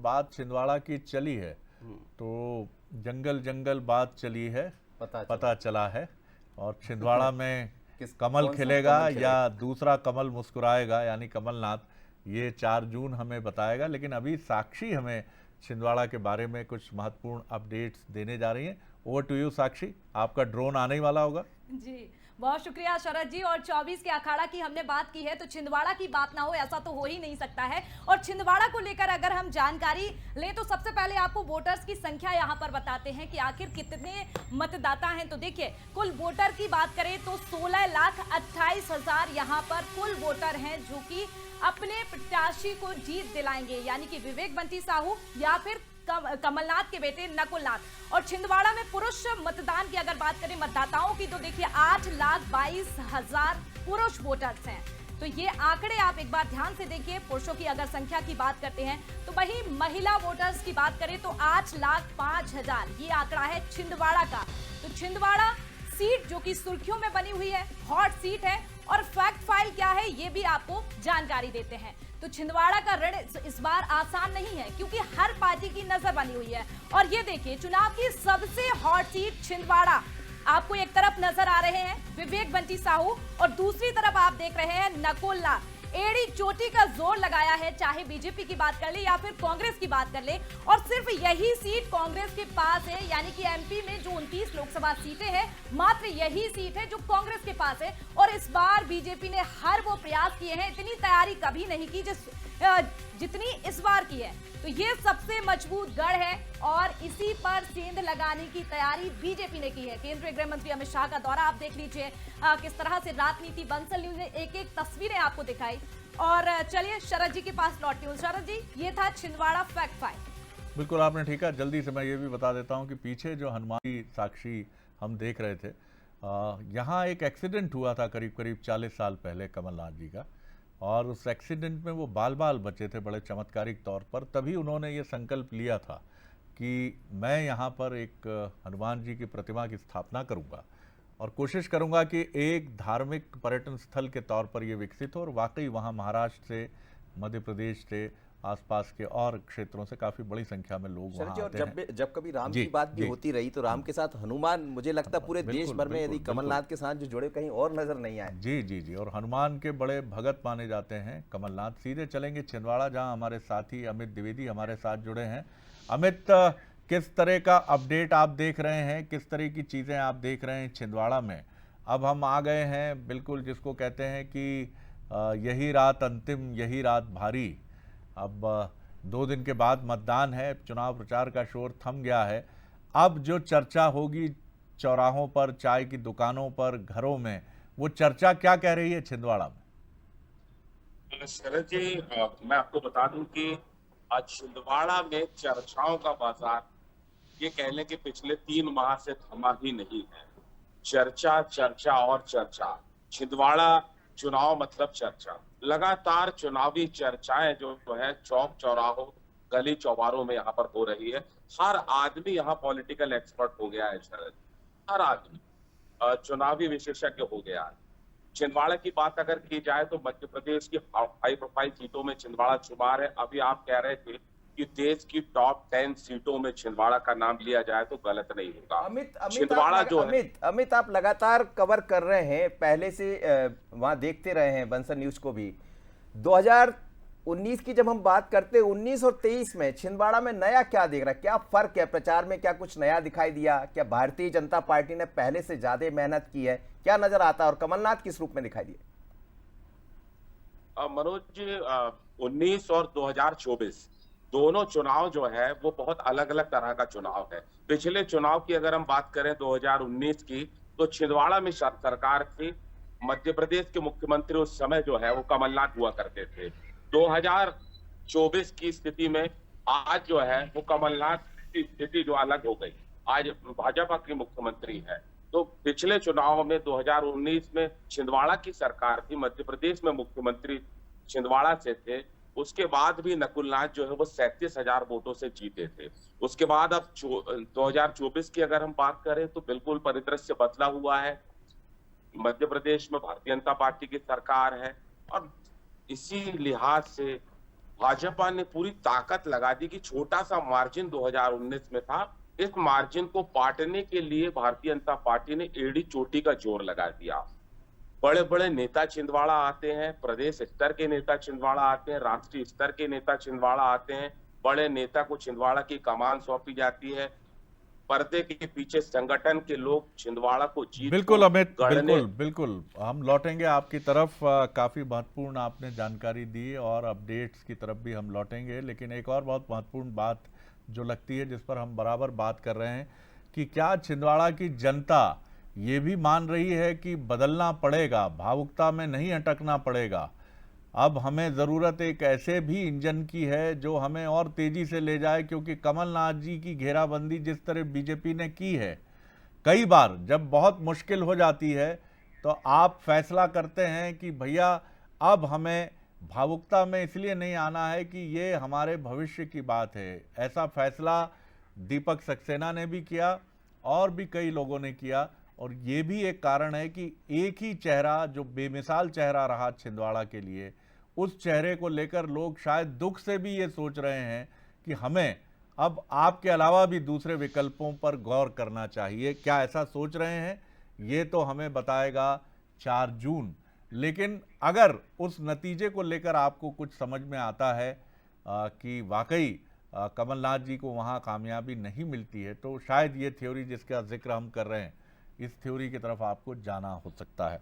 बात छिंदवाड़ा की चली है तो जंगल जंगल बात चली है, पता चला है। और छिंदवाड़ा में कमल खिलेगा या दूसरा कमल मुस्कुराएगा, यानी कमलनाथ, ये 4 जून हमें बताएगा। लेकिन अभी साक्षी हमें छिंदवाड़ा के बारे में कुछ महत्वपूर्ण अपडेट्स देने जा रही हैं। ओवर टू यू साक्षी, आपका ड्रोन आने ही वाला होगा। जी बहुत शुक्रिया शरद जी। और 24 के अखाड़ा की हमने बात की है तो छिंदवाड़ा की बात ना हो ऐसा तो हो ही नहीं सकता है। और छिंदवाड़ा को लेकर अगर हम जानकारी लें तो सबसे पहले आपको वोटर्स की संख्या यहां पर बताते हैं कि आखिर कितने मतदाता हैं। तो देखिए, कुल वोटर की बात करें तो 16,28,000 यहां पर कुल वोटर हैं जो कि अपने प्रत्याशी को जीत दिलाएंगे, यानी कि विवेक बंटी साहू या फिर कमलनाथ के बेटे नकुल नाथ। और छिंदवाड़ा में पुरुष मतदान की अगर बात करें मतदाताओं की तो देखिए 8,22,000 पुरुष वोटर्स हैं। तो ये आंकड़े आप एक बार ध्यान से देखिए। पुरुषों की अगर संख्या की बात करते हैं तो वही महिला वोटर्स की बात करें तो 8,05,000 ये आंकड़ा है छिंदवाड़ा का। तो छिंदवाड़ा सीट जो कि सुर्खियों में बनी हुई है, हॉट सीट है। और फैक्ट फाइल क्या है ये भी आपको जानकारी देते हैं। तो छिंदवाड़ा का रण इस बार आसान नहीं है क्योंकि हर पार्टी की नजर बनी हुई है। और ये देखिए, चुनाव की सबसे हॉट सीट छिंदवाड़ा, आपको एक तरफ नजर आ रहे हैं विवेक बंटी साहू और दूसरी तरफ आप देख रहे हैं नकुल नाथ। एड़ी चोटी का जोर लगाया है, चाहे बीजेपी की बात कर ले या फिर कांग्रेस की बात कर ले। और सिर्फ यही सीट कांग्रेस के पास है, यानी कि एमपी में जो 29 लोकसभा सीटें हैं मात्र यही सीट है जो कांग्रेस के पास है। और इस बार बीजेपी ने हर वो प्रयास किए हैं, इतनी तैयारी कभी नहीं की जितनी इस बार की है। तो ये सबसे मजबूत गढ़ है और इसी पर सेंध लगाने की तैयारी बीजेपी ने की है। केंद्रीय गृह मंत्री अमित शाह का दौरा आप देख लीजिए, किस तरह से राजनीति बंसल न्यूज ने एक एक तस्वीरें आपको दिखाई। और चलिए शरद जी के पास लौटती हूँ। शरद जी, ये था छिंदवाड़ा फैक्ट फाइल। बिल्कुल आपने ठीक है। जल्दी से मैं ये भी बता देता हूँ कि पीछे जो हनुमान की साक्षी हम देख रहे थे, यहाँ एक एक्सीडेंट हुआ था करीब करीब 40 साल पहले कमलनाथ जी का। और उस एक्सीडेंट में वो बाल बाल बचे थे बड़े चमत्कारिक तौर पर। तभी उन्होंने ये संकल्प लिया था कि मैं यहाँ पर एक हनुमान जी की प्रतिमा की स्थापना करूँगा और कोशिश करूँगा कि एक धार्मिक पर्यटन स्थल के तौर पर ये विकसित हो। और वाकई वहाँ महाराष्ट्र से, मध्य प्रदेश से, आसपास के और क्षेत्रों से काफी बड़ी संख्या में लोग वहाँ आते हैं। जब कभी राम की बात भी होती रही तो राम के साथ हनुमान, मुझे लगता है पूरे देश भर में यदि कमलनाथ के साथ जो जुड़े कहीं और नजर नहीं आए। जी जी जी। और हनुमान के बड़े भगत माने जाते हैं कमलनाथ। सीधे चलेंगे छिंदवाड़ा, जहाँ हमारे साथी अमित द्विवेदी हमारे साथ जुड़े हैं। अमित, किस तरह का अपडेट आप देख रहे हैं, किस तरह की चीजें आप देख रहे हैं छिंदवाड़ा में? अब हम आ गए हैं बिल्कुल जिसको कहते हैं कि यही रात अंतिम, यही रात भारी। अब 2 दिन के बाद मतदान है, चुनाव प्रचार का शोर थम गया है। अब जो चर्चा होगी चौराहों पर, चाय की दुकानों पर, घरों में, वो चर्चा क्या कह रही है छिंदवाड़ा में? शरद जी, मैं आपको बता दूं कि आज छिंदवाड़ा में चर्चाओं का बाजार ये कह लें कि पिछले 3 माह से थमा ही नहीं है। चर्चा चर्चा और चर्चा। छिंदवाड़ा चुनाव मतलब चर्चा। लगातार चुनावी चर्चाएं जो है चौक चौराहों, गली चौबारों में यहाँ पर हो रही है। हर आदमी यहाँ पॉलिटिकल एक्सपर्ट हो गया है शरद। हर आदमी चुनावी विशेषज्ञ हो गया है। छिंदवाड़ा की बात अगर की जाए तो मध्य प्रदेश की हाई प्रोफाइल सीटों में छिंदवाड़ा शुमार है। अभी आप कह रहे थे कि देश की टॉप 10 सीटों में छिंदवाड़ा का नाम लिया जाए तो गलत नहीं होगा। छिंदवाड़ा जो है, अमित आप लगातार कवर कर रहे हैं, पहले से वहां देखते रहे हैं बंसल न्यूज को भी। 2019 की जब हम बात करते हैं, 19 और 23 में छिंदवाड़ा में नया क्या देख रहा है? क्या फर्क है प्रचार में? क्या कुछ नया दिखाई दिया? क्या भारतीय जनता पार्टी ने पहले से ज्यादा मेहनत की है? क्या नजर आता है? और कमलनाथ किस रूप में दिखाई दिए? मनोज जी, 19 और 2024 दोनों चुनाव जो है वो बहुत अलग अलग तरह का चुनाव है। पिछले चुनाव की अगर हम बात करें 2019 की, तो छिंदवाड़ा में सरकार थी। मध्य प्रदेश के मुख्यमंत्री उस समय जो है वो कमलनाथ हुआ करते थे। 2024 की स्थिति में आज जो है वो कमलनाथ की स्थिति जो अलग हो गई, आज भाजपा की मुख्यमंत्री है। तो पिछले चुनाव में 2019 में छिंदवाड़ा की सरकार थी, मध्य प्रदेश में मुख्यमंत्री छिंदवाड़ा से थे। उसके बाद भी नकुल नाथ जो है वो 37,000 वोटों से जीते थे। उसके बाद अब 2024 की अगर हम बात करें तो बिल्कुल परिदृश्य बदला हुआ है। मध्य प्रदेश में भारतीय जनता पार्टी की सरकार है और इसी लिहाज से भाजपा ने पूरी ताकत लगा दी कि छोटा सा मार्जिन 2019 में था, इस मार्जिन को पाटने के लिए भारतीय जनता पार्टी ने एड़ी चोटी का जोर लगा दिया। बड़े बड़े नेता छिंदवाड़ा आते हैं, प्रदेश स्तर के नेता छिंदवाड़ा आते हैं, राष्ट्रीय स्तर के नेता छिंदवाड़ा आते हैं, बड़े नेता को छिंदवाड़ा की कमान सौंपी जाती है। पर्दे के पीछे संगठन के लोग छिंदवाड़ा को जीत बिल्कुल अमित, गढ़ने बिल्कुल बिल्कुल हम लौटेंगे आपकी तरफ। काफी महत्वपूर्ण आपने जानकारी दी और अपडेट्स की तरफ भी हम लौटेंगे, लेकिन एक और बहुत महत्वपूर्ण बात जो लगती है, जिस पर हम बराबर बात कर रहे हैं, कि क्या छिंदवाड़ा की जनता ये भी मान रही है कि बदलना पड़ेगा, भावुकता में नहीं अटकना पड़ेगा। अब हमें ज़रूरत एक ऐसे भी इंजन की है जो हमें और तेज़ी से ले जाए, क्योंकि कमलनाथ जी की घेराबंदी जिस तरह बीजेपी ने की है, कई बार जब बहुत मुश्किल हो जाती है तो आप फैसला करते हैं कि भैया अब हमें भावुकता में इसलिए नहीं आना है कि ये हमारे भविष्य की बात है। ऐसा फैसला दीपक सक्सेना ने भी किया और भी कई लोगों ने किया, और ये भी एक कारण है कि एक ही चेहरा जो बेमिसाल चेहरा रहा छिंदवाड़ा के लिए, उस चेहरे को लेकर लोग शायद दुख से भी ये सोच रहे हैं कि हमें अब आपके अलावा भी दूसरे विकल्पों पर गौर करना चाहिए। क्या ऐसा सोच रहे हैं, ये तो हमें बताएगा 4 जून। लेकिन अगर उस नतीजे को लेकर आपको कुछ समझ में आता है कि वाकई कमलनाथ जी को वहाँ कामयाबी नहीं मिलती है, तो शायद ये थ्योरी जिसका जिक्र हम कर रहे हैं, इस थ्योरी की तरफ आपको जाना हो सकता है।